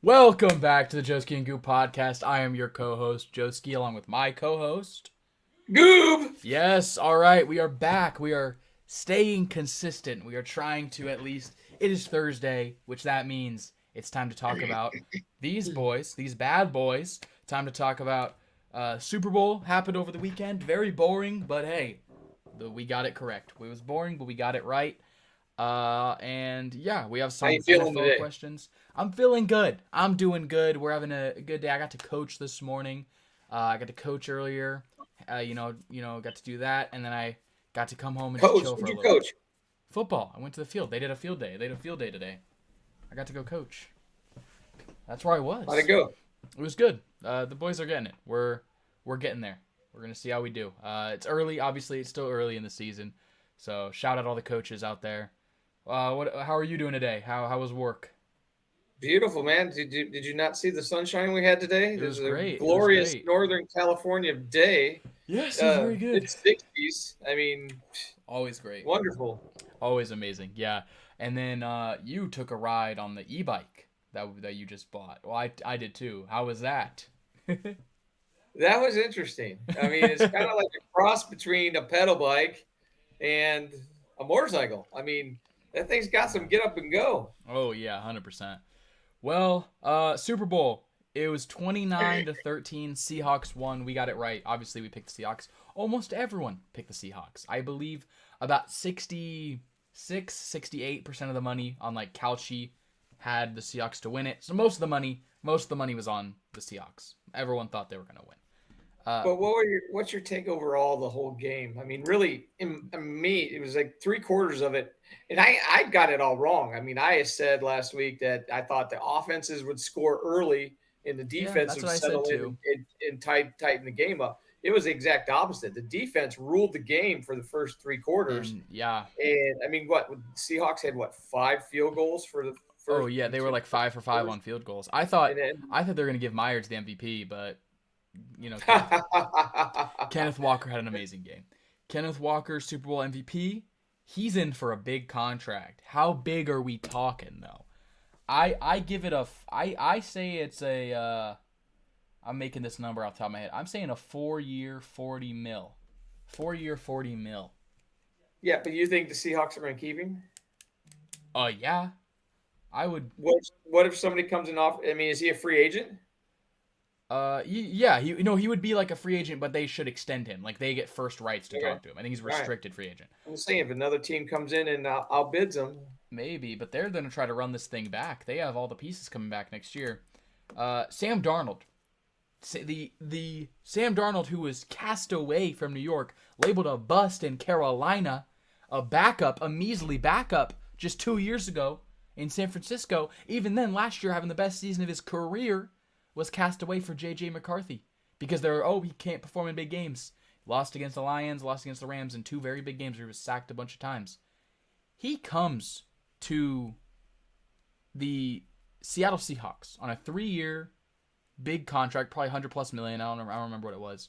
Welcome back to the Joski and Goop podcast. I am your co-host, Joski, along with my co-host, Goob! Yes, all right, we are back. We are staying consistent. We are trying to at least, it is Thursday, which that means it's time to talk about these boys, these bad boys. Time to talk about Super Bowl happened over the weekend. Very boring, but hey, we got it correct. It was boring, but we got it right. And yeah, we have How some you feeling NFL today? questions. I'm feeling good. I'm doing good. We're having a good day. I got to coach this morning. I got to coach earlier. Got to do that, and then I got to come home and just Coach, chill for what'd a you little bit. coach? Football. I went to the field. They did a field day. They had a field day today. I got to go coach. That's where I was. How'd it go? It was good. The boys are getting it. We're getting there. We're gonna see how we do. It's early. Obviously, it's still early in the season. So shout out all the coaches out there. How are you doing today? How was work? Beautiful, man. Did you not see the sunshine we had today? It This was is a great. It was glorious great. Northern California day. Yes, it was very good. Mid 60s. I mean, Always great. wonderful. Always amazing. Yeah. And then you took a ride on the e-bike that you just bought. Well, I did too. How was that? That was interesting. I mean, it's kind of like a cross between a pedal bike and a motorcycle. I mean, that thing's got some get up and go. Oh yeah, 100%. Well, Super Bowl. It was 29-13. Seahawks won. We got it right. Obviously, we picked the Seahawks. Almost everyone picked the Seahawks. I believe about 68% of the money on like Calci had the Seahawks to win it. So most of the money was on the Seahawks. Everyone thought they were going to win. But what's your take overall the whole game? I mean, really, in me, it was like three quarters of it, and I got it all wrong. I mean, I said last week that I thought the offenses would score early and the Yeah, defense that's would what I said settle in too. and tighten the game up. It was the exact opposite. The defense ruled the game for the first three quarters, And yeah. and I mean, what Seahawks had five field goals for the Oh first yeah, they were two like 5 for 5 quarters, on field goals. and then I thought they were going to give Myers the MVP, but Kenneth Walker had an amazing game. Kenneth Walker, Super Bowl MVP. He's in for a big contract. How big are we talking though? I give it I say it's a I'm making this number off the top of my head. I'm saying a 4-year 40 mil. 4-year 40 mil. Yeah, but you think the Seahawks are going to keep him? Yeah. I would What if somebody comes in off? I mean, is he a free agent? yeah, he would be like a free agent, but they should extend him. Like they get first rights to Okay. talk to him. I think he's a All right. restricted free agent. I'm just saying, if another team comes in and outbids them, Maybe, but they're going to try to run this thing back. They have all the pieces coming back next year. Sam Darnold. The Sam Darnold who was cast away from New York, labeled a bust in Carolina, a measly backup just 2 years ago in San Francisco. Even then, last year having the best season of his career, was cast away for J.J. McCarthy because he can't perform in big games. Lost against the Lions, lost against the Rams in two very big games where he was sacked a bunch of times. He comes to the Seattle Seahawks on a 3-year big contract, probably 100 plus million. I don't remember what it was.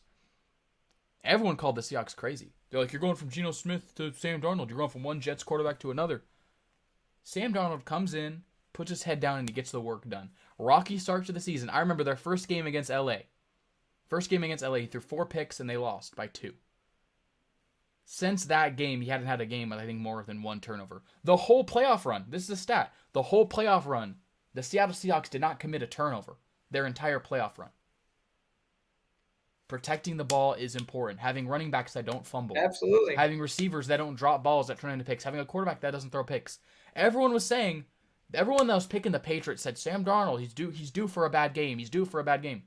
Everyone called the Seahawks crazy. They're like, you're going from Geno Smith to Sam Darnold. You're going from one Jets quarterback to another. Sam Darnold comes in, puts his head down, and he gets the work done. Rocky start to the season. I remember their first game against LA. He threw 4 picks and they lost by 2. Since that game, he hadn't had a game with, I think, more than 1 turnover. The whole playoff run, this is a stat, the whole playoff run, the Seattle Seahawks did not commit a turnover their entire playoff run. Protecting the ball is important. Having running backs that don't fumble. absolutely. Having receivers that don't drop balls that turn into picks. Having a quarterback that doesn't throw picks. Everyone that was picking the Patriots said, Sam Darnold, he's due for a bad game. He's due for a bad game.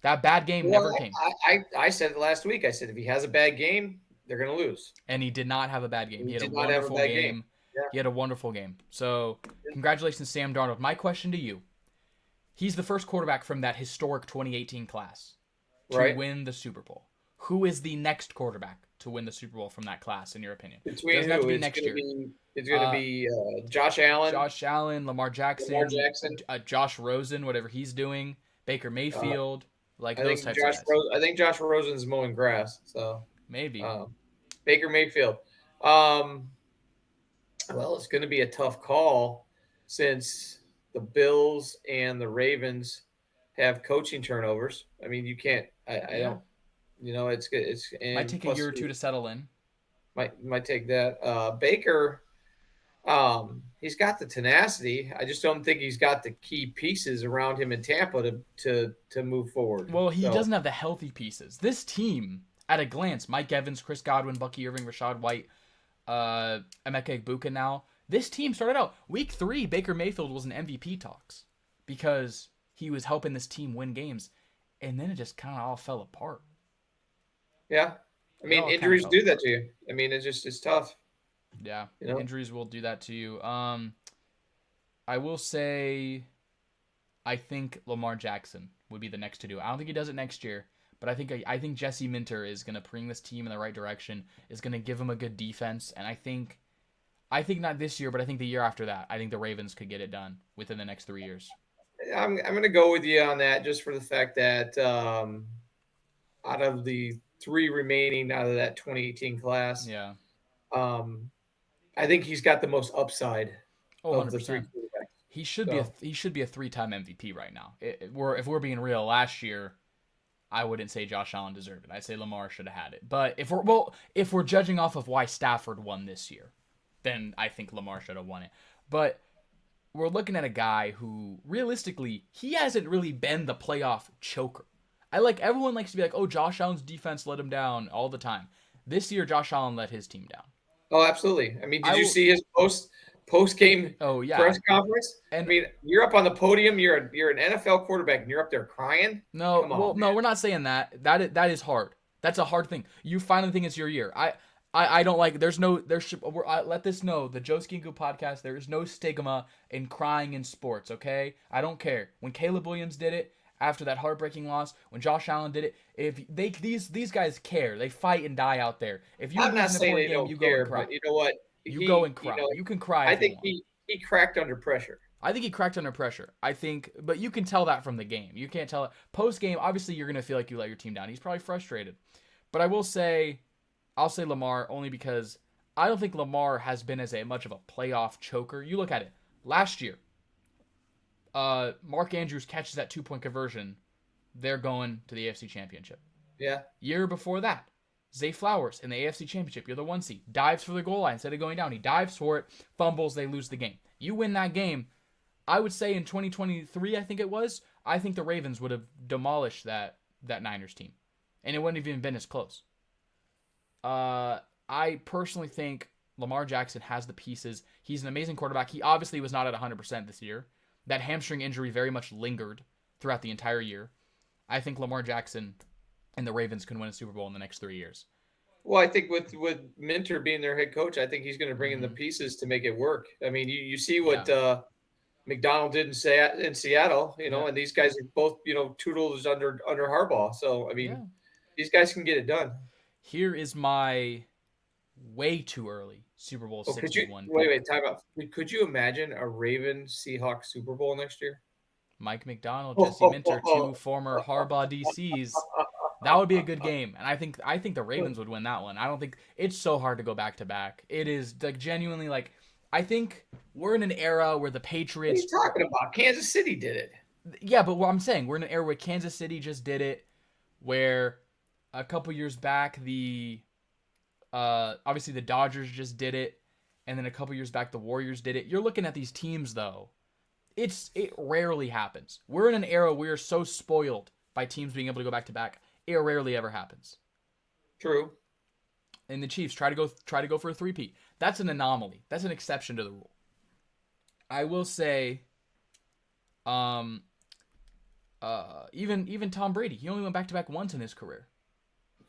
That bad game never came. I said it last week. I said if he has a bad game, they're going to lose. And he did not have a bad game. He had a did not have a wonderful bad game. game. Yeah. He had a wonderful game. So, congratulations, Sam Darnold. My question to you. He's the first quarterback from that historic 2018 class to win the Super Bowl. Who is the next quarterback to win the Super Bowl from that class, in your opinion? Between Doesn't have to who? be next year. It's going to be Josh Allen. Josh Allen, Lamar Jackson. Josh Rosen, whatever he's doing. Baker Mayfield. Those types of guys. I think Josh Rosen's mowing grass. So maybe. Baker Mayfield. Well, it's going to be a tough call since the Bills and the Ravens have coaching turnovers. I mean, you can't. I Yeah. don't. It's Might and take a plus year or two to settle in. might take that. Baker, he's got the tenacity. I just don't think he's got the key pieces around him in Tampa to move forward. Well, he So doesn't have the healthy pieces. This team, at a glance, Mike Evans, Chris Godwin, Bucky Irving, Rashad White, Emeka Egbuka now. This team started out week 3. Baker Mayfield was in MVP talks because he was helping this team win games, and then it just kind of all fell apart. yeah, I It mean, all kind of injuries fell do that apart. to you. I mean, it's tough. Yeah, You know, injuries will do that to you. I will say, I think Lamar Jackson would be the next to do it. I don't think he does it next year, but I think Jesse Minter is gonna bring this team in the right direction. Is gonna give him a good defense, and I think not this year, but I think the year after that, I think the Ravens could get it done within the next 3 years. I'm going to go with you on that just for the fact that out of the 3 remaining out of that 2018 class, Yeah. um, I think he's got the most upside Oh, of the 3 100%. quarterbacks. He should be a So he should be a 3-time MVP right now. If we're being real, last year I wouldn't say Josh Allen deserved it. I'd say Lamar should have had it. But if we're judging off of why Stafford won this year, then I think Lamar should have won it. But we're looking at a guy who realistically he hasn't really been the playoff choker. Everyone likes to be like, "Oh, Josh Allen's defense let him down all the time." This year Josh Allen let his team down. oh, absolutely. I mean, did I you will see his post game Oh yeah. press conference? I And mean, you're up on the podium. You're an NFL quarterback, and you're up there crying. no, Come well, on, no, man. we're not saying that. That is hard. That's a hard thing. You finally think it's your year. I don't like. There's no. There should. Let this know. The Joe Skingu podcast. There is no stigma in crying in sports. Okay. I don't care. When Caleb Williams did it after that heartbreaking loss, when Josh Allen did it, if these guys care, they fight and die out there. If you I'm not lose an saying important they game, don't you go and care, cry. but you know what? You go He, and cry. You can cry I if you think want. he cracked under pressure. I think he cracked under pressure. I think, but you can tell that from the game. You can't tell it post game. Obviously, you're gonna feel like you let your team down. He's probably frustrated. But I'll say Lamar only because I don't think Lamar has been as much of a playoff choker. You look at it last year. Mark Andrews catches that 2-point conversion. They're going to the AFC Championship. Yeah. Year before that, Zay Flowers in the AFC Championship. You're the 1 seed. Dives for the goal line instead of going down. He dives for it, fumbles, they lose the game. You win that game. I would say in 2023, I think it was, I think the Ravens would have demolished that Niners team. And it wouldn't have even been as close. I personally think Lamar Jackson has the pieces. He's an amazing quarterback. He obviously was not at 100% this year. That hamstring injury very much lingered throughout the entire year. I think Lamar Jackson and the Ravens can win a Super Bowl in the next 3 years. Well, I think with Minter being their head coach, I think he's going to bring in the Mhm. pieces to make it work. I mean, you see Yeah. what McDonald did in Seattle, Yeah. and these guys are both, toodles under Harbaugh. So I Yeah. mean, these guys can get it done. Here is my way too early Super Bowl Oh, could you 61 wait? pick. Time out. Could you imagine a Raven Seahawks Super Bowl next year? Mike McDonald, Jesse Minter, two former Harbaugh DCs. That would be a good game, and I think the Ravens would win that one. I don't think it's so hard to go back to back. It is like genuinely like I think we're in an era where the What are Patriots. you talking about? Kansas City did it. Yeah, but what I'm saying, we're in an era where Kansas City just did it, where a couple years back the obviously the Dodgers just did it, and then a couple years back the Warriors did it. You're looking at these teams though. It rarely happens. We're in an era where we're so spoiled by teams being able to go back to back. It rarely ever happens. True. And the Chiefs try to go for a three-peat. That's an anomaly. That's an exception to the rule. I will say, even Tom Brady, he only went back to back once in his career.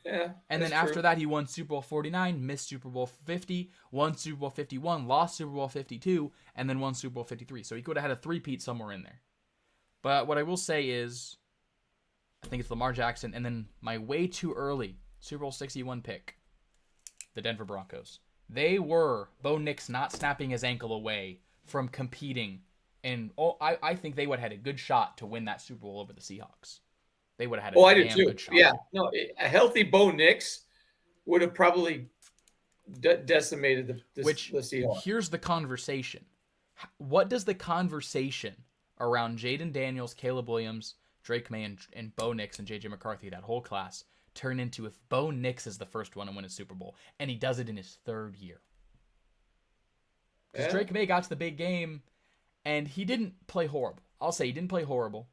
Yeah. And then that's after true. that, he won Super Bowl 49, missed Super Bowl 50, won Super Bowl 51, lost Super Bowl 52, and then won Super Bowl 53. So he could have had a three-peat somewhere in there. But what I will say is, I think it's Lamar Jackson, and then my way too early Super Bowl 61 pick, the Denver Broncos. They were Bo Nix not snapping his ankle away from competing, and I think they would have had a good shot to win that Super Bowl over the Seahawks. They would have had I a do damn too. good shot. Yeah. No, a healthy Bo Nix would have probably decimated the Which Seahawks. here's the conversation. What does the conversation around Jaden Daniels, Caleb Williams, Drake May, and Bo Nix and J.J. McCarthy, that whole class, turn into if Bo Nix is the first one to win a Super Bowl, and he does it in his 3rd year. Because Drake May got to the big game, and he didn't play horrible. I'll say he didn't play horrible.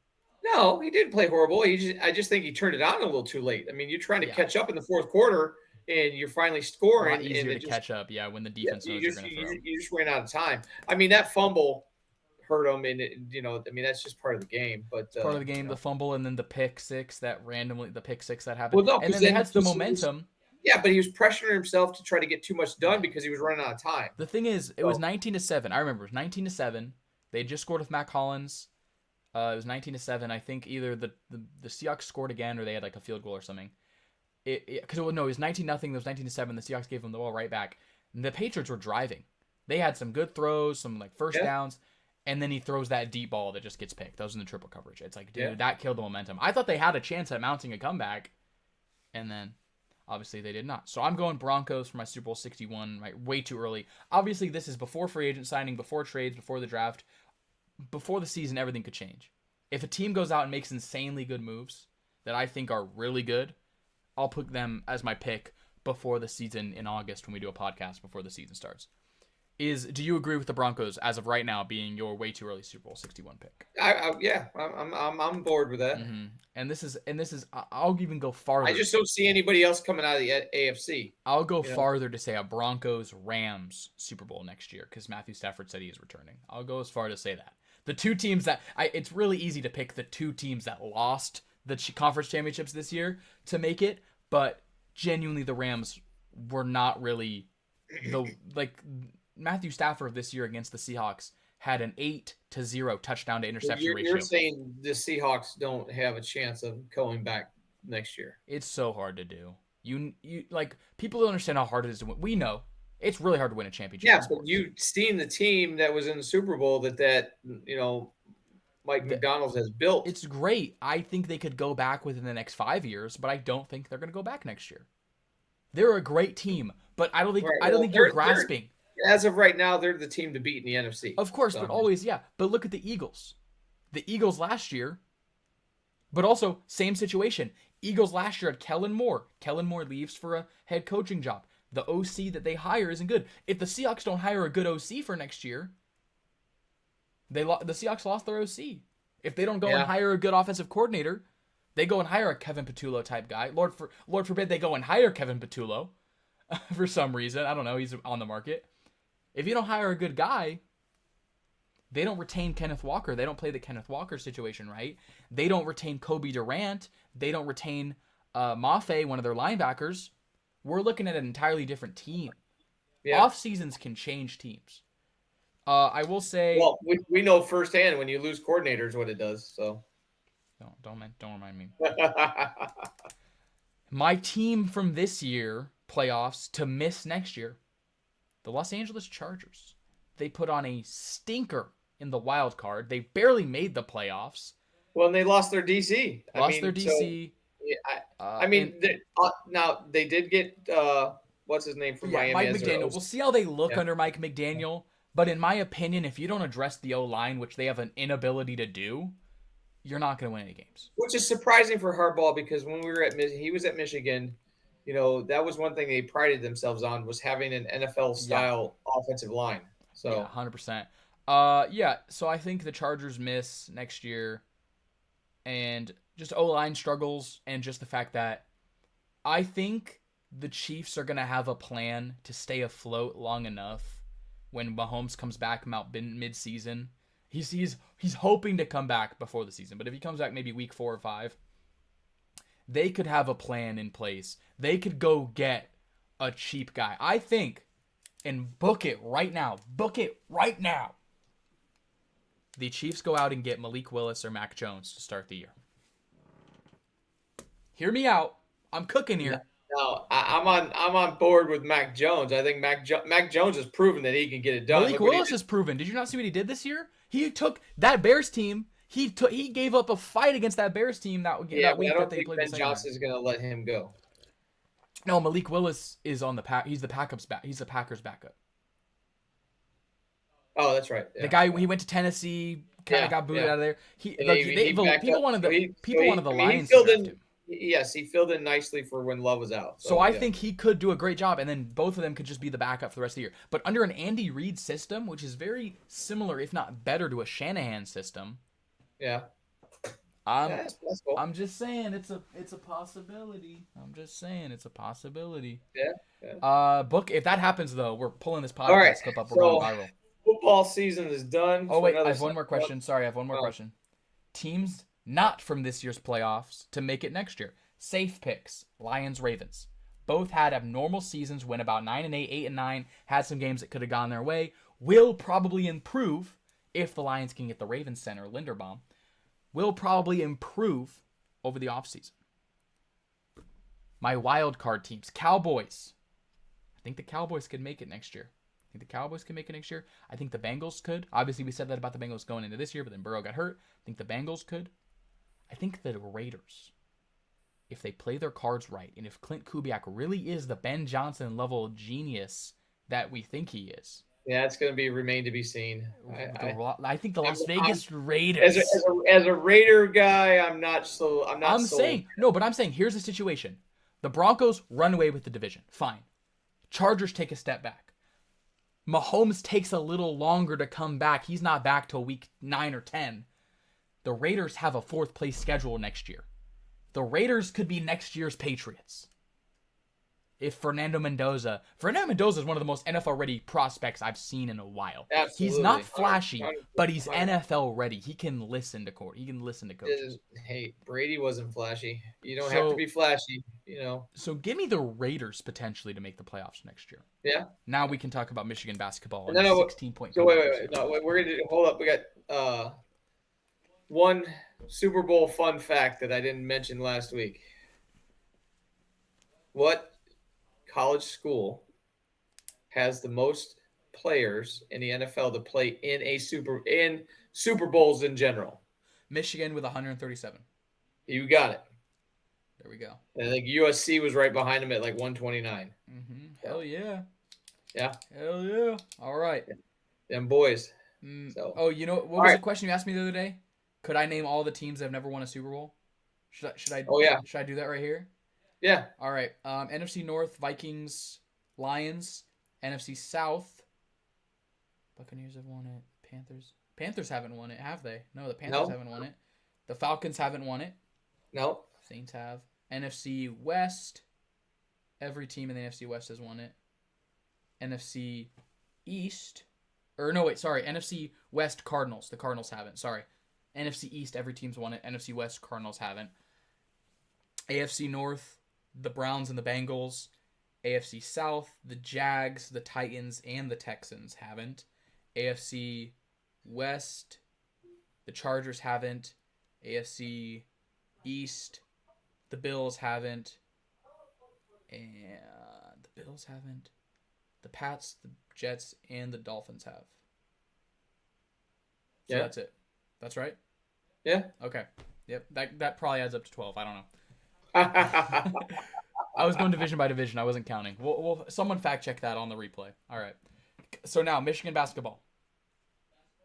No, he didn't play horrible. I just think he turned it on a little too late. I mean, you're trying to catch up in the 4th quarter, and you're finally scoring. A lot easier to catch up, when the defense knows you're going to throw. You just ran out of time. I mean, that fumble hurt him, and that's just part of the game. But part of the game, the fumble, and then the pick six that happened. Well, no, and then they had the momentum. Yeah, but he was pressuring himself to try to get too much done because he was running out of time. The thing is, it was 19-7. I remember it was 19-7. They had just scored with Matt Collins. It was 19-7. I think either the Seahawks scored again or they had like a field goal or something. It was 19-0. It was 19-7. The Seahawks gave them the ball right back. And the Patriots were driving. They had some good throws, some like first downs, and then he throws that deep ball that just gets picked. That was in the triple coverage. It's like, dude, that killed the momentum. I thought they had a chance at mounting a comeback, and then obviously they did not. So I'm going Broncos for my Super Bowl 61, right? Way too early. Obviously, this is before free agent signing, before trades, before the draft. Before the season, everything could change. If a team goes out and makes insanely good moves that I think are really good, I'll put them as my pick before the season in August when we do a podcast before the season starts. Do you agree with the Broncos as of right now being your way too early Super Bowl 61 pick? I'm on board with that. Mm-hmm. And this is I'll even go farther. I just don't see anybody else coming out of the AFC. I'll go farther to say a Broncos-Rams Super Bowl next year because Matthew Stafford said he is returning. I'll go as far to say that. The two teams that it's really easy to pick the two teams that lost the conference championships this year to make it, but genuinely the Rams were not really Matthew Stafford this year against the Seahawks had an 8-0 touchdown to interception ratio. You're saying the Seahawks don't have a chance of going back next year. It's so hard to do. You people don't understand how hard it is to win. We know. It's really hard to win a championship. Yeah, but you've seen the team that was in the Super Bowl that Mike McDonald has built. It's great. I think they could go back within the next 5 years, but I don't think they're going to go back next year. They're a great team, but I don't think you're grasping. As of right now, they're the team to beat in the NFC. Of course, but always, yeah. But look at the Eagles. The Eagles last year, but also same situation. Eagles last year had Kellen Moore. Kellen Moore leaves for a head coaching job. The OC that they hire isn't good. If the Seahawks don't hire a good OC for next year, the Seahawks lost their OC. If they don't go and hire a good offensive coordinator, they go and hire a Kevin Patullo type guy. Lord forbid they go and hire Kevin Patullo for some reason. I don't know. He's on the market. If you don't hire a good guy, they don't retain Kenneth Walker. They don't play the Kenneth Walker situation right. They don't retain Kobe Durant. They don't retain Mafe, one of their linebackers. We're looking at an entirely different team. Yeah. Off seasons can change teams. I will say. Well, we know firsthand when you lose coordinators what it does. So don't remind me. My team from this year playoffs to miss next year, the Los Angeles Chargers. They put on a stinker in the wild card. They barely made the playoffs. Well, and they lost their DC. Their DC. Now they did get what's his name from Miami. Mike McDaniel. We'll see how they look under Mike McDaniel. But in my opinion, if you don't address the O-line, which they have an inability to do, you're not going to win any games. Which is surprising for Harbaugh because when he was at Michigan, that was one thing they prided themselves on was having an NFL-style offensive line. So 100%. So I think the Chargers miss next year. And just O-line struggles and just the fact that I think the Chiefs are going to have a plan to stay afloat long enough when Mahomes comes back mid-season. He's hoping to come back before the season, but if he comes back maybe week 4 or 5, they could have a plan in place. They could go get a cheap guy. I think, and book it right now. The Chiefs go out and get Malik Willis or Mac Jones to start the year. Hear me out. I'm cooking here. No, I'm on board with Mac Jones. I think Mac Jones has proven that he can get it done. Malik Willis has proven. Did you not see what he did this year? He took that Bears team. He gave up a fight against that Bears team that week that they played. I don't think Ben Johnson is going to let him go. No, Malik Willis is on the pack. He's the Packers back. He's the Packers backup. Oh, that's right. Yeah. The guy, he went to Tennessee, kind of got booted out of there. People wanted the Lions to filled draft in. him. Yes, he filled in nicely for when Love was out. So I think he could do a great job, and then both of them could just be the backup for the rest of the year. But under an Andy Reid system, which is very similar, if not better, to a Shanahan system. Yeah. That's cool. I'm just saying it's a possibility. Yeah. Book if that happens though, we're pulling this podcast clip up. We're going viral. Football season is done. Oh wait, I have one more question. Sorry, I have one more question. Teams not from this year's playoffs to make it next year. Safe picks: Lions, Ravens. Both had abnormal seasons, went about 9-8, 8-9. Had some games that could have gone their way. Will probably improve if the Lions can get the Ravens center Linderbaum. Will probably improve over the offseason. My wild card teams. Cowboys. I think the Cowboys could make it next year. I think the Bengals could. Obviously, we said that about the Bengals going into this year, but then Burrow got hurt. I think the Bengals could. I think the Raiders, if they play their cards right, and if Clint Kubiak really is the Ben Johnson level genius that we think he is. Yeah, it's going to remain to be seen. I think the Las Vegas Raiders. As a Raider guy, I'm saying here's the situation. The Broncos run away with the division. Fine. Chargers take a step back. Mahomes takes a little longer to come back. He's not back till week 9 or 10. The Raiders have a 4th place schedule next year. The Raiders could be next year's Patriots. If Fernando Mendoza is one of the most NFL ready prospects I've seen in a while. Absolutely. He's not flashy, but he's NFL ready. He can listen to coaches. Hey, Brady wasn't flashy. You don't have to be flashy, So give me the Raiders potentially to make the playoffs next year. Yeah. Now we can talk about Michigan basketball. No, 16-point. So wait. No, we're gonna hold up. We got one Super Bowl fun fact that I didn't mention last week. What college school has the most players in the NFL to play in Super Bowls in general? Michigan with 137. You got it. There we go. And I think USC was right behind him at like 129. Mm-hmm. Hell yeah. Yeah. Hell yeah. All right. Them boys. So. Oh, what was the question you asked me the other day? Could I name all the teams that have never won a Super Bowl? Should I? Oh yeah. Should I do that right here? Yeah. All right. NFC North, Vikings, Lions. NFC South, Buccaneers have won it. Panthers haven't won it, have they? No, the Panthers haven't won it. The Falcons haven't won it. No. Saints have. NFC West, every team in the NFC West has won it. NFC East, NFC West Cardinals. The Cardinals haven't. Sorry. NFC East, every team's won it. NFC West, Cardinals haven't. AFC North, the Browns and the Bengals. AFC South, the Jags, the Titans, and the Texans haven't. AFC West, the Chargers haven't. AFC East, the Bills haven't. And the Bills haven't. The Pats, the Jets, and the Dolphins have. So that's it. That's right? Yeah. Okay. Yep. That probably adds up to 12. I don't know. I was going division by division. I wasn't counting. We'll someone fact check that on the replay. All right. So now Michigan basketball.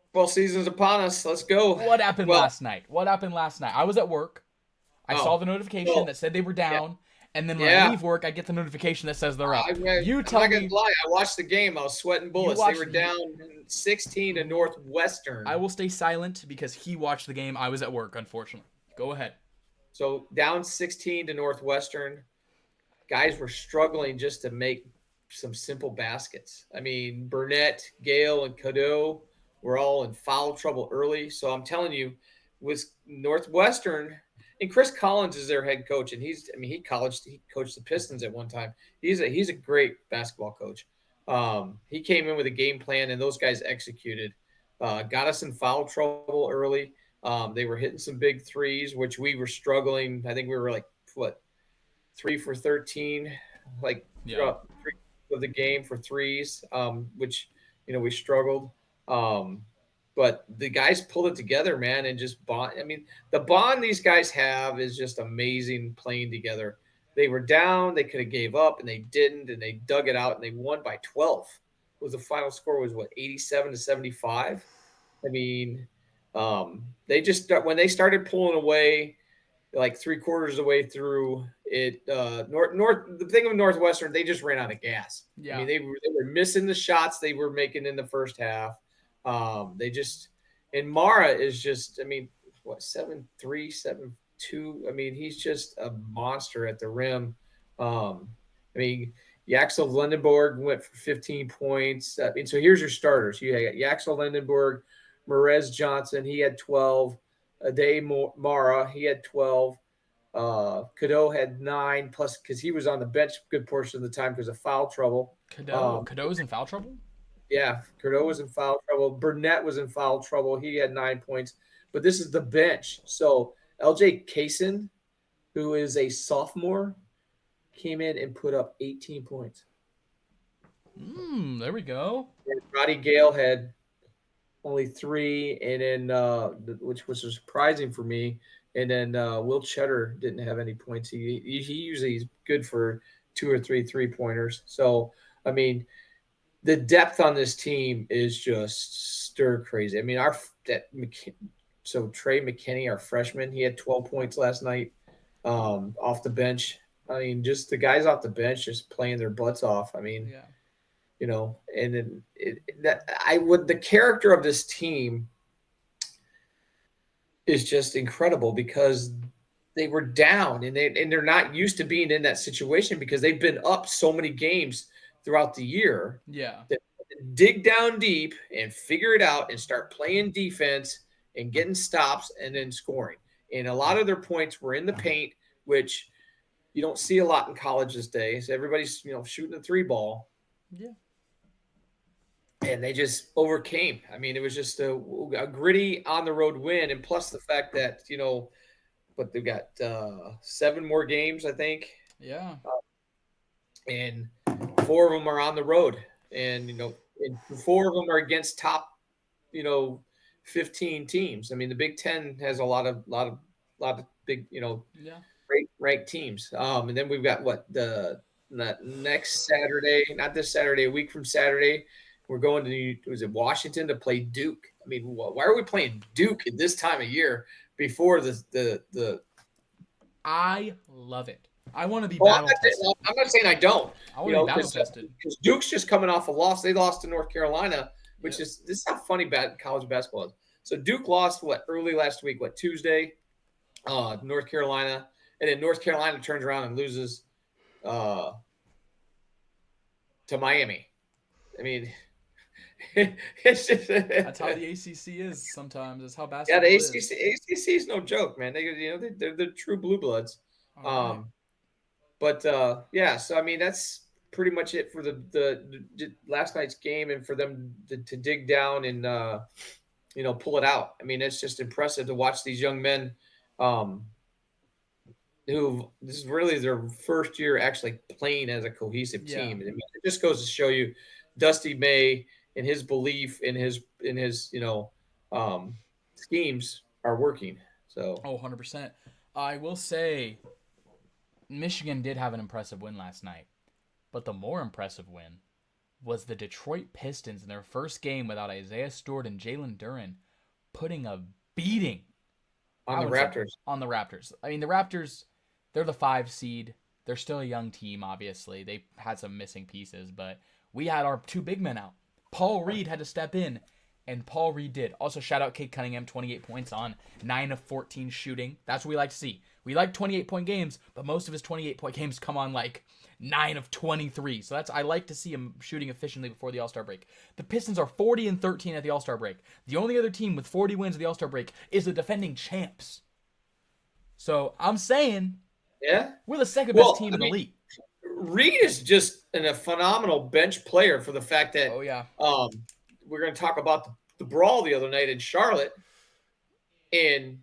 Football season's upon us. Let's go. What happened last night? I was at work. I saw the notification that said they were down. And then when I leave work, I get the notification that says they're up. I'm not gonna lie. I watched the game. I was sweating bullets. They were down 16 to Northwestern. I will stay silent because he watched the game. I was at work, unfortunately. Go ahead. So down 16 to Northwestern. Guys were struggling just to make some simple baskets. I mean, Burnett, Gale, and Cadeau were all in foul trouble early. So I'm telling you, with Northwestern, and Chris Collins is their head coach, and he coached the Pistons at one time. He's a great basketball coach. He came in with a game plan, and those guys executed. Got us in foul trouble early. They were hitting some big threes, which we were struggling. I think we were 3 for 13, three of the game for threes, which we struggled. But the guys pulled it together, man, and just bond. I mean, the bond these guys have is just amazing playing together. They were down, they could have gave up, and they didn't, and they dug it out, and they won by 12. The final score was 87-75. I mean, They just when they started pulling away, like 3/4 of the way through it, North. The thing with Northwestern, they just ran out of gas. I Yeah. mean, they were missing the shots they were making in the first half. They just and Mara is just, I mean, what 7'3", 7'2". I mean, he's just a monster at the rim. I mean, Yaxel Lendenborg went for 15 points. I mean, so here's your starters. You got Yaxel Lendenborg, Merez Johnson. He had 12. Ade Mara, he had 12. Cadeau had 9 plus because he was on the bench a good portion of the time because of foul trouble. Cadeau's in foul trouble? Yeah, Cadeau was in foul trouble. Burnett was in foul trouble. He had 9 points. But this is the bench. So LJ Kaysen, who is a sophomore, came in and put up 18 points. There we go. And Roddy Gale had only 3, and then which was surprising for me. And then Will Cheddar didn't have any points. He usually is good for 2 or 3 3-pointers. So I mean, the depth on this team is just stir crazy. I mean, so Trey McKinney, our freshman, he had 12 points last night off the bench. I mean, just the guys off the bench just playing their butts off. I mean, Yeah. And then the character of this team is just incredible because they were down and they're not used to being in that situation because they've been up so many games throughout the year. Yeah. That dig down deep and figure it out and start playing defense and getting stops and then scoring. And a lot of their points were in the paint, which you don't see a lot in college these days. Everybody's shooting the 3-ball. Yeah. And they just overcame. I mean, it was just a gritty on the road win, and plus the fact that but they've got 7 more games, I think. Yeah. And 4 of them are on the road, and and 4 of them are against top 15 teams. I mean, the Big Ten has a lot of big Yeah. great ranked teams. And then we've got the next Saturday, not this Saturday, a week from Saturday. We're going to Washington to play Duke. I mean, why are we playing Duke at this time of year before the I love it. I want to be Well, battle tested. I'm not saying I don't. I want to be battle tested. Because Duke's just coming off a loss. They lost to North Carolina, which is this is how funny college basketball is. So Duke lost early last week, Tuesday, North Carolina, and then North Carolina turns around and loses to Miami. I mean, it's just That's how the ACC is sometimes. That's how basketball the is. ACC is no joke, man. They're the true blue bloods. Right. But so I mean that's pretty much it for the last night's game, and for them to dig down and pull it out. I mean, it's just impressive to watch these young men who this is really their first year actually playing as a cohesive team. I mean, it just goes to show you Dusty May and his belief in his schemes are working. So 100%. I will say Michigan did have an impressive win last night, but the more impressive win was the Detroit Pistons in their first game without Isaiah Stewart and Jalen Duren putting a beating on the Raptors. On the Raptors. I mean, the Raptors, they're the 5 seed. They're still a young team, obviously. They had some missing pieces, but we had our 2 big men out. Paul Reed had to step in, and Paul Reed did. Also, shout out Cade Cunningham, 28 points on 9 of 14 shooting. That's what we like to see. We like 28-point games, but most of his 28-point games come on 9 of 23. So I like to see him shooting efficiently before the All-Star break. The Pistons are 40-13 at the All-Star break. The only other team with 40 wins at the All-Star break is the defending champs. So I'm saying, we're the second best team in the league. Reed is just a phenomenal bench player for the fact that we're going to talk about the brawl the other night in Charlotte, and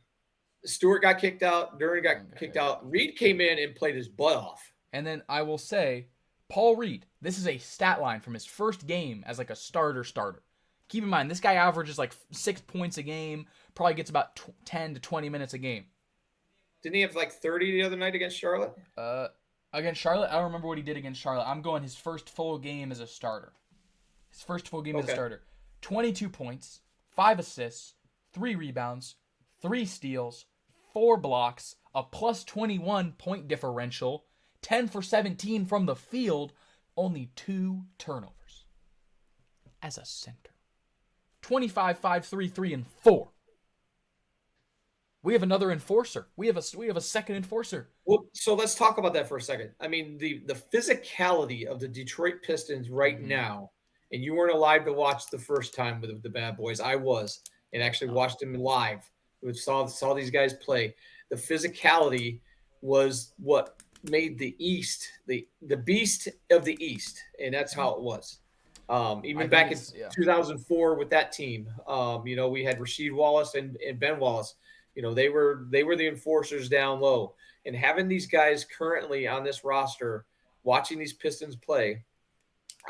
Stewart got kicked out, Duren got kicked out. Reed came in and played his butt off. And then I will say, Paul Reed, this is a stat line from his first game as a starter. Keep in mind, this guy averages 6 points a game, probably gets about 10 to 20 minutes a game. Didn't he have 30 the other night against Charlotte? Against Charlotte, I don't remember what he did against Charlotte. I'm going his first full game as a starter. His first full game as a starter. 22 points, 5 assists, 3 rebounds, 3 steals, 4 blocks, a plus 21 point differential, 10 for 17 from the field, only 2 turnovers. As a center. 25, 5, 3, 3, and 4. We have another enforcer. We have a second enforcer. Well, so let's talk about that for a second. I mean, the physicality of the Detroit Pistons right now, and you weren't alive to watch the first time with the Bad Boys. I was, and actually watched them live. We saw these guys play. The physicality was what made the East the beast of the East, and that's how it was. Even back in 2004 with that team, we had Rasheed Wallace and Ben Wallace. They were the enforcers down low, and having these guys currently on this roster, watching these Pistons play,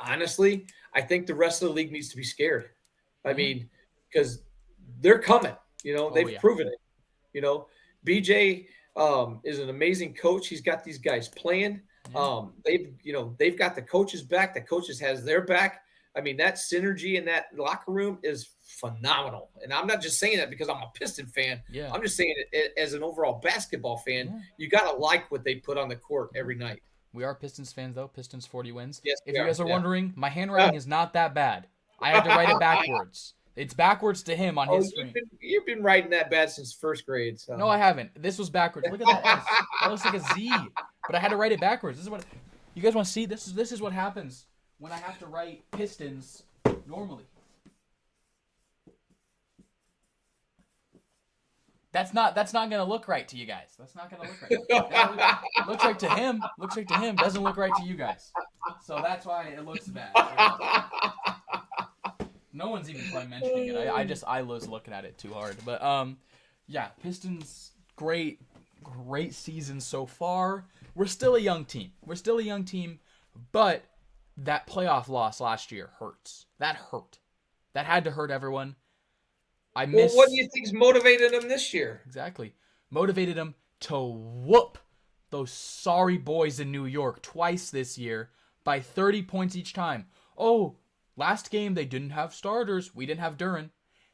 honestly, I think the rest of the league needs to be scared. I mean, because they're coming. They've proven it. BJ is an amazing coach. He's got these guys playing. They've got the coaches back. The coaches has their back. I mean, that synergy in that locker room is phenomenal. And I'm not just saying that because I'm a Piston fan. Yeah. I'm just saying it as an overall basketball fan. Yeah. You got to like what they put on the court every night. We are Pistons fans, though. Pistons 40 wins. Yes, if you guys are wondering, my handwriting is not that bad. I had to write it backwards. It's backwards to him on his screen. You've been writing that bad since first grade. So. No, I haven't. This was backwards. Look at that S. That looks like a Z. But I had to write it backwards. This is what you guys want to see. This is what happens when I have to write Pistons normally. That's not gonna look right to you guys. That's not gonna look right. Looks right to him. Looks right to him. Doesn't look right to you guys. So that's why it looks bad. No one's even probably mentioning it. I was looking at it too hard. But yeah, Pistons great season so far. We're still a young team. But that playoff loss last year hurts. That hurt. That had to hurt everyone. Well, what do you think's motivated them this year? Exactly. Motivated them to whoop those sorry boys in New York twice this year by 30 points each time. Oh, last game they didn't have starters. We didn't have Duren.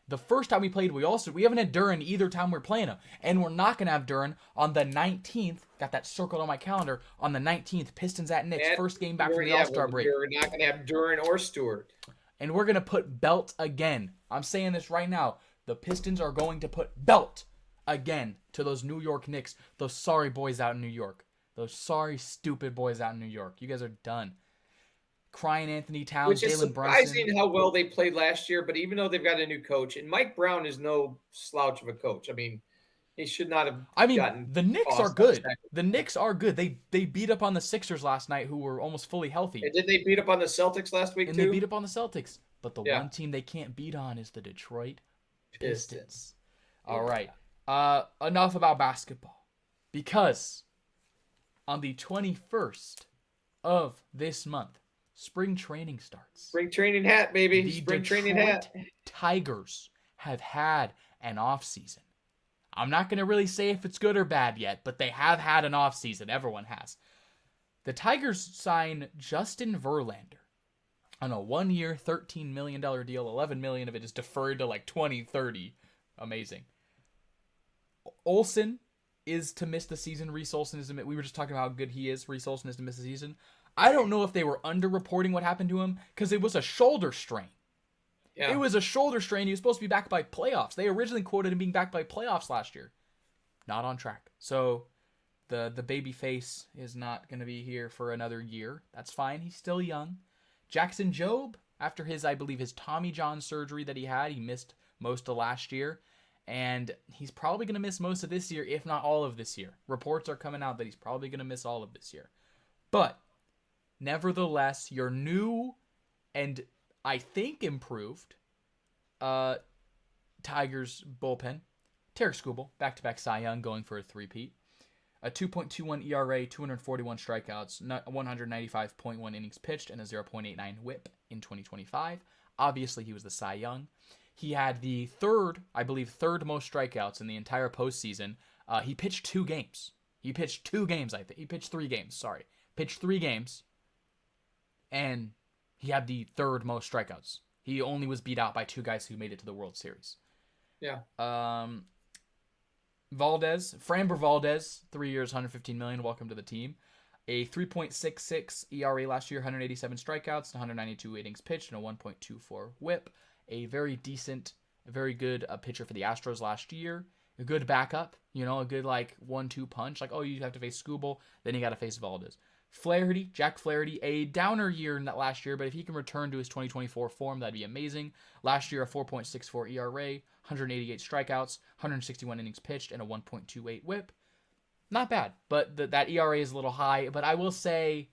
The first time we played, we haven't had Duren either time we're playing him. And we're not going to have Duren on the 19th. Got that circled on my calendar. On the 19th, Pistons at Knicks. First game back from the All-Star break. We're not going to have Duren or Stewart. And we're going to put Belt again. I'm saying this right now. The Pistons are going to put Belt again to those New York Knicks. Those sorry boys out in New York. Those sorry, stupid boys out in New York. You guys are done. Crying Anthony Towns, Jalen Brunson. Which is surprising how well they played last year, but even though they've got a new coach, and Mike Brown is no slouch of a coach. I mean, he should not have gotten the Knicks are good. The Knicks are good. They beat up on the Sixers last night, who were almost fully healthy. And did they beat up on the Celtics last week, too? And they beat up on the Celtics. But the one team they can't beat on is the Detroit Pistons. All right. Enough about basketball. Because on the 21st of this month, spring training starts. Spring training hat, baby. Spring training hat. Tigers have had an off season. I'm not going to really say if it's good or bad yet, but they have had an off season. Everyone has. The Tigers sign Justin Verlander on a 1-year, $13 million deal. $11 million of it is deferred to like 2030. Amazing. Olsen is to miss the season. Reese Olsen is we were just talking about how good he is. Reese Olsen is to miss the season. I don't know if they were underreporting what happened to him because it was a shoulder strain. Yeah. It was a shoulder strain. He was supposed to be back by playoffs. They originally quoted him being back by playoffs last year. Not on track. So the baby face is not going to be here for another year. That's fine. He's still young. Jackson Jobe, after his Tommy John surgery that he had, he missed most of last year. And he's probably going to miss most of this year, if not all of this year. Reports are coming out that he's probably going to miss all of this year. But nevertheless, your new and I think improved Tigers bullpen. Tarek Skubal, back-to-back Cy Young, going for a three-peat. A 2.21 ERA, 241 strikeouts, 195.1 innings pitched, and a 0.89 whip in 2025. Obviously, he was the Cy Young. He had the third most strikeouts in the entire postseason. He pitched 2 games. He pitched 3 games, sorry. Pitched 3 games. And he had the third most strikeouts. He only was beat out by 2 guys who made it to the World Series. Yeah. Framber Valdez, 3 years, $115 million. Welcome to the team. A 3.66 ERA last year, 187 strikeouts, 192 innings pitched, and a 1.24 WHIP. A very decent, very good pitcher for the Astros last year. A good backup, a good 1-2 punch. You have to face Skubal, then you got to face Valdez. Jack Flaherty, a downer year in that last year, but if he can return to his 2024 form, that'd be amazing. Last year, a 4.64 ERA, 188 strikeouts, 161 innings pitched, and a 1.28 WHIP. Not bad, but that ERA is a little high. But I will say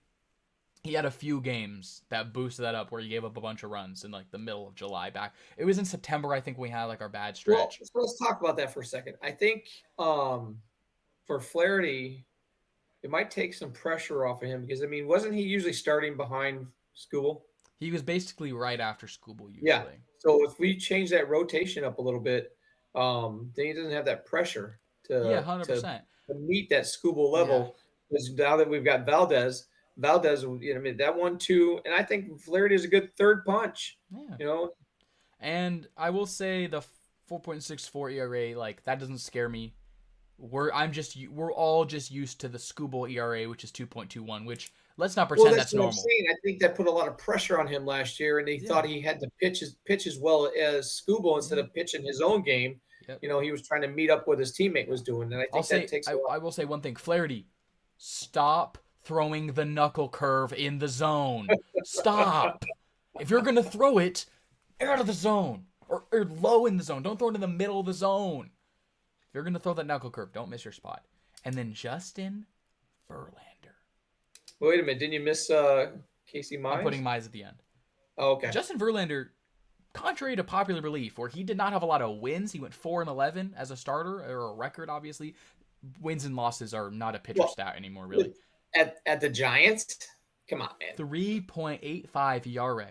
he had a few games that boosted that up where he gave up a bunch of runs in the middle of July back. It was in September, I think, we had our bad stretch. Well, so let's talk about that for a second. I think for Flaherty, it might take some pressure off of him because, wasn't he usually starting behind Skubal? He was basically right after Skubal usually. Yeah. So if we change that rotation up a little bit, then he doesn't have that pressure to 100%. To meet that Skubal level. Because now that we've got Valdez, that 1-2, and I think Flaherty is a good third punch. Yeah. And I will say the 4.64 ERA, that doesn't scare me. We're all just used to the Skubal ERA, which is 2.21, which let's not pretend that's normal. I think that put a lot of pressure on him last year, and he thought he had to pitch as well as Skubal instead of pitching his own game. Yep. He was trying to meet up what his teammate was doing, and I think I will say one thing, Flaherty, stop throwing the knuckle curve in the zone. Stop. If you're gonna throw it, out of the zone or low in the zone. Don't throw it in the middle of the zone. If you're going to throw that knuckle curve, don't miss your spot. And then Justin Verlander. Wait a minute. Didn't you miss Casey Mize? I'm putting Mize at the end. Oh, okay. Justin Verlander, contrary to popular belief, where he did not have a lot of wins, he went 4-11 as a starter, or a record, obviously. Wins and losses are not a pitcher stat anymore, really. At the Giants? Come on, man. 3.85 ERA.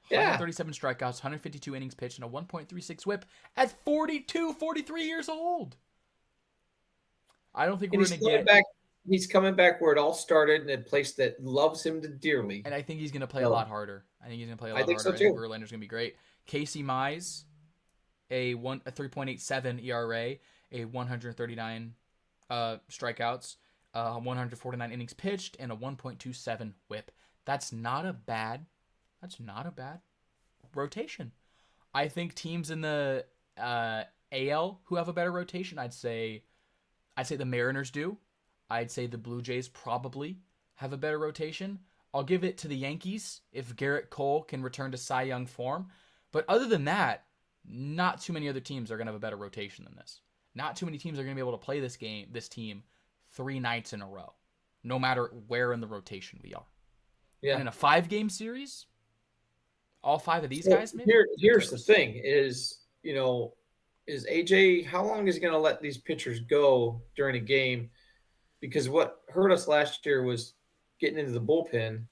137 strikeouts, 152 innings pitched, and a 1.36 WHIP at 43 years old. I don't think we're going to get back. He's coming back where it all started in a place that loves him dearly. And I think he's going to play a lot harder. I think so I too. think Verlander's going to be great. Casey Mize, a 3.87 ERA, a 139 strikeouts, 149 innings pitched, and a 1.27 WHIP. That's not a bad rotation. I think teams in the AL who have a better rotation, I'd say the Mariners do. I'd say the Blue Jays probably have a better rotation. I'll give it to the Yankees if Garrett Cole can return to Cy Young form. But other than that, not too many other teams are going to have a better rotation than this. Not too many teams are going to be able to play this team 3 nights in a row, no matter where in the rotation we are. Yeah. And in a 5-game series, all 5 of these guys, maybe? Here's the thing is AJ, how long is he going to let these pitchers go during a game? Because what hurt us last year was getting into the bullpen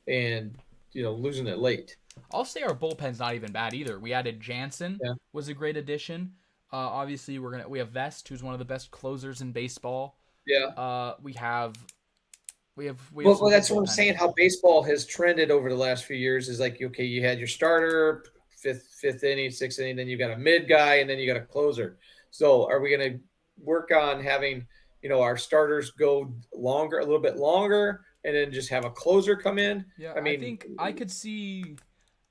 and, losing it late. I'll say our bullpen's not even bad either. We added Jansen, was a great addition. Obviously, we have Vest, who's one of the best closers in baseball. Yeah. We have. Well, that's what I'm saying. How baseball has trended over the last few years is okay, you had your starter, fifth inning, 6th inning, then you got a mid guy, and then you got a closer. So, are we going to work on having our starters go a little bit longer, and then just have a closer come in? Yeah, I think I could see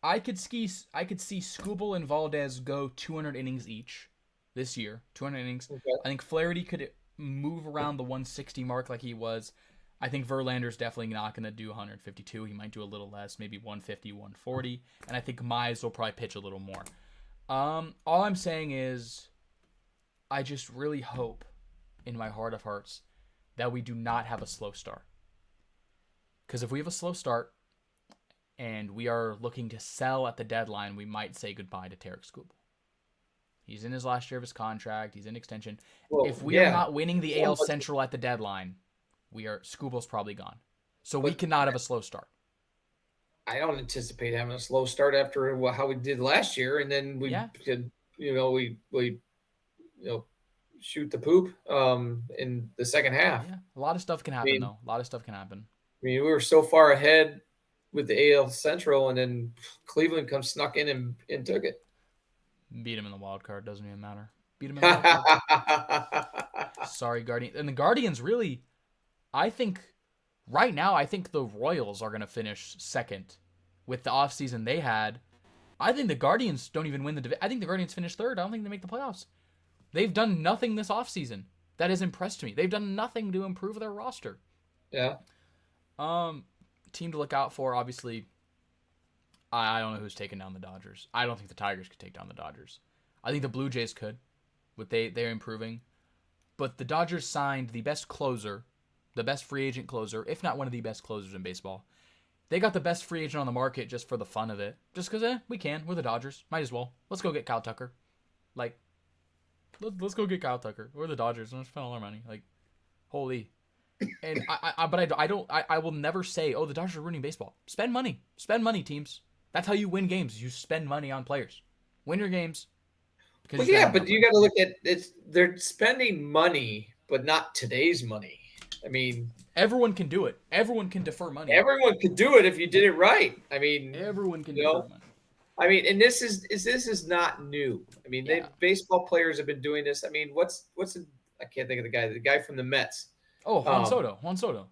Skubal and Valdez go 200 innings each this year. 200 innings. Okay. I think Flaherty could move around the 160 mark like he was. I think Verlander's definitely not going to do 152. He might do a little less, maybe 150, 140. And I think Mize will probably pitch a little more. All I'm saying is I just really hope in my heart of hearts that we do not have a slow start. Because if we have a slow start and we are looking to sell at the deadline, we might say goodbye to Tarek Skubal. He's in his last year of his contract. He's in extension. Well, if we are not winning the AL Central at the deadline, Skubal's probably gone. So we cannot have a slow start. I don't anticipate having a slow start after how we did last year, and then we could, we shoot the poop in the second half. Yeah, a lot of stuff can happen though. A lot of stuff can happen. We were so far ahead with the AL Central, and then Cleveland snuck in and took it. Beat him in the wild card. Doesn't even matter. Beat him in the wild card. Sorry, Guardians. And the Guardians really, I think, right now, I think the Royals are going to finish second with the offseason they had. I think the Guardians don't even win the division. I think the Guardians finish third. I don't think they make the playoffs. They've done nothing this offseason that has impressed me. They've done nothing to improve their roster. Yeah. Team to look out for, obviously. I don't know who's taking down the Dodgers. I don't think the Tigers could take down the Dodgers. I think the Blue Jays could, but they're improving. But the Dodgers signed the best closer, the best free agent closer, if not one of the best closers in baseball. They got the best free agent on the market just for the fun of it. Just because, we can. We're the Dodgers. Might as well. Let's go get Kyle Tucker. Like, let's go get Kyle Tucker. We're the Dodgers. Let's spend all our money. Like, holy. And I will never say, the Dodgers are ruining baseball. Spend money. Spend money, teams. That's how you win games. You spend money on players. Win your games. Well, yeah, but you got to look at it. They're spending money, but not today's money. I mean, everyone can do it. Everyone can defer money. Everyone could do it if you did it right. I mean, everyone can defer money. I mean, and this is not new. I mean, baseball players have been doing this. I mean, I can't think of the guy from the Mets. Oh, Juan Soto.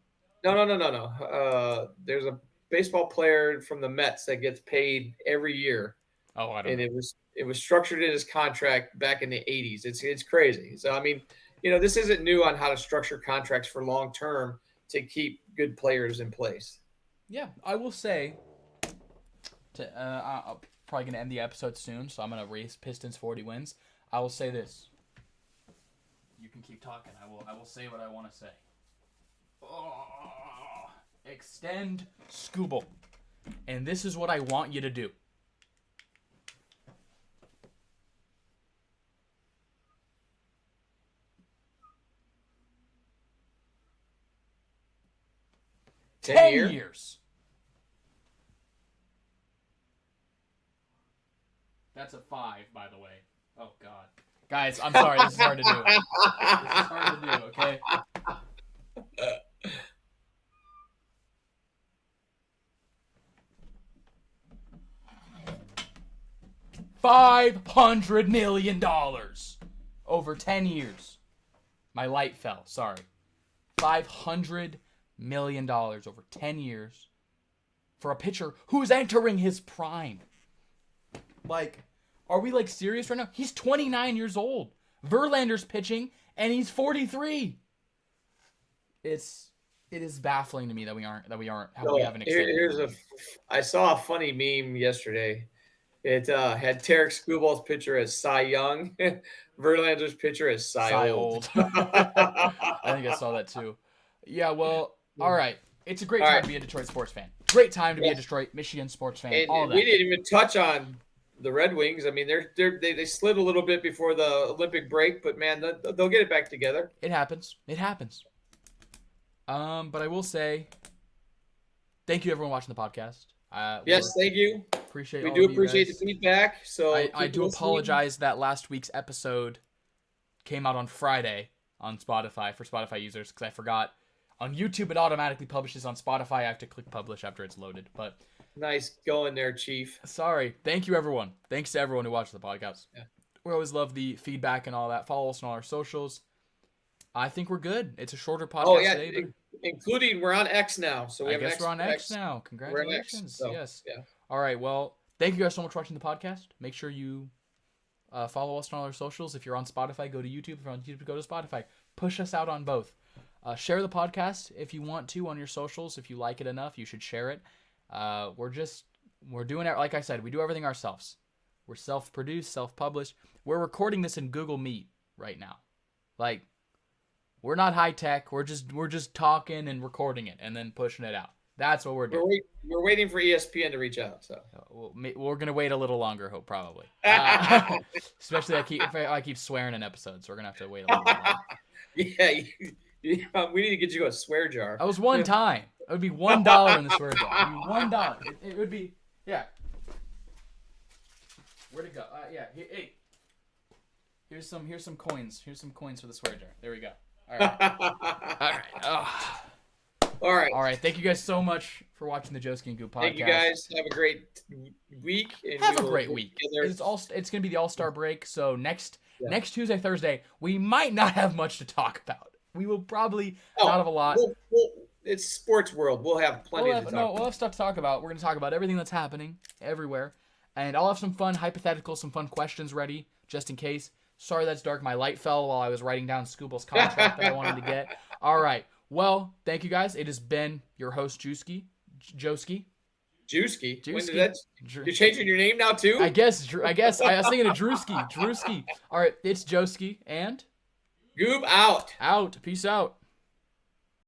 No. There's a baseball player from the Mets that gets paid every year. Oh, I don't know. And it was structured in his contract back in the 80s. It's crazy. So, I mean, this isn't new on how to structure contracts for long term to keep good players in place. Yeah, I will say, I'm probably going to end the episode soon, so I'm going to race Pistons 40 wins. I will say this. You can keep talking. I will say what I want to say. Extend Skubal. And this is what I want you to do. Ten years. That's a 5, by the way. Oh, God. Guys, I'm sorry. This is hard to do. This is hard to do, okay? $500 million over 10 years. My light fell. Sorry. $500 million over 10 years for a pitcher who's entering his prime. Like, are we serious right now? He's 29 years old. Verlander's pitching and he's 43. It is baffling to me that we haven't extended. I saw a funny meme yesterday. It had Tarek Skubal's pitcher as Cy Young, Verlander's pitcher as Cy Old. I think I saw that too. Yeah, well, all right. It's a great time to be a Detroit sports fan. Great time to be a Detroit, Michigan sports fan. And all that. We didn't even touch on the Red Wings. I mean, they slid a little bit before the Olympic break, but man, they'll get it back together. It happens. But I will say, thank you everyone watching the podcast. Yes, thank you. We do appreciate the feedback. So I do apologize that last week's episode came out on Friday on Spotify for Spotify users because I forgot. On YouTube, it automatically publishes. On Spotify, I have to click publish after it's loaded. But nice going there, Chief. Sorry. Thank you, everyone. Thanks to everyone who watched the podcast. Yeah. We always love the feedback and all that. Follow us on all our socials. I think we're good. It's a shorter podcast today. But... including we're on X now. So I guess we're on X now. Congratulations. X, so, yes. Yeah. All right. Well, thank you guys so much for watching the podcast. Make sure you follow us on all our socials. If you're on Spotify, go to YouTube. If you're on YouTube, go to Spotify. Push us out on both. Share the podcast if you want to on your socials. If you like it enough, you should share it. We're doing it. Like I said, we do everything ourselves. We're self-produced, self-published. We're recording this in Google Meet right now. Like, we're not high tech. We're just talking and recording it and then pushing it out. That's what we're doing. We're waiting for ESPN to reach out. So we're gonna wait a little longer, probably. Especially I keep swearing in episodes, so we're gonna have to wait a little longer. Yeah, we need to get you a swear jar. That was one time. It would be $1 in the swear jar. It would be $1. It would be Where'd it go? Hey. Here's some coins. Here's some coins for the swear jar. There we go. All right. All right. Oh. All right. All right. Thank you guys so much for watching the Joski and Goop podcast. Thank you guys. Have a great week. And Have a great week. It's going to be the All-Star break. So next Tuesday, Thursday, we might not have much to talk about. We will probably not have a lot. It's sports world. We'll have plenty to talk about. We'll have stuff to talk about. We're going to talk about everything that's happening everywhere. And I'll have some fun hypotheticals, some fun questions ready just in case. Sorry that's dark. My light fell while I was writing down Scooble's contract that I wanted to get. All right. Well, thank you guys. It has been your host, Joski. Juski? You're changing your name now too? I guess. I was thinking of Drewski. All right. It's Joski and Goob out. Peace out.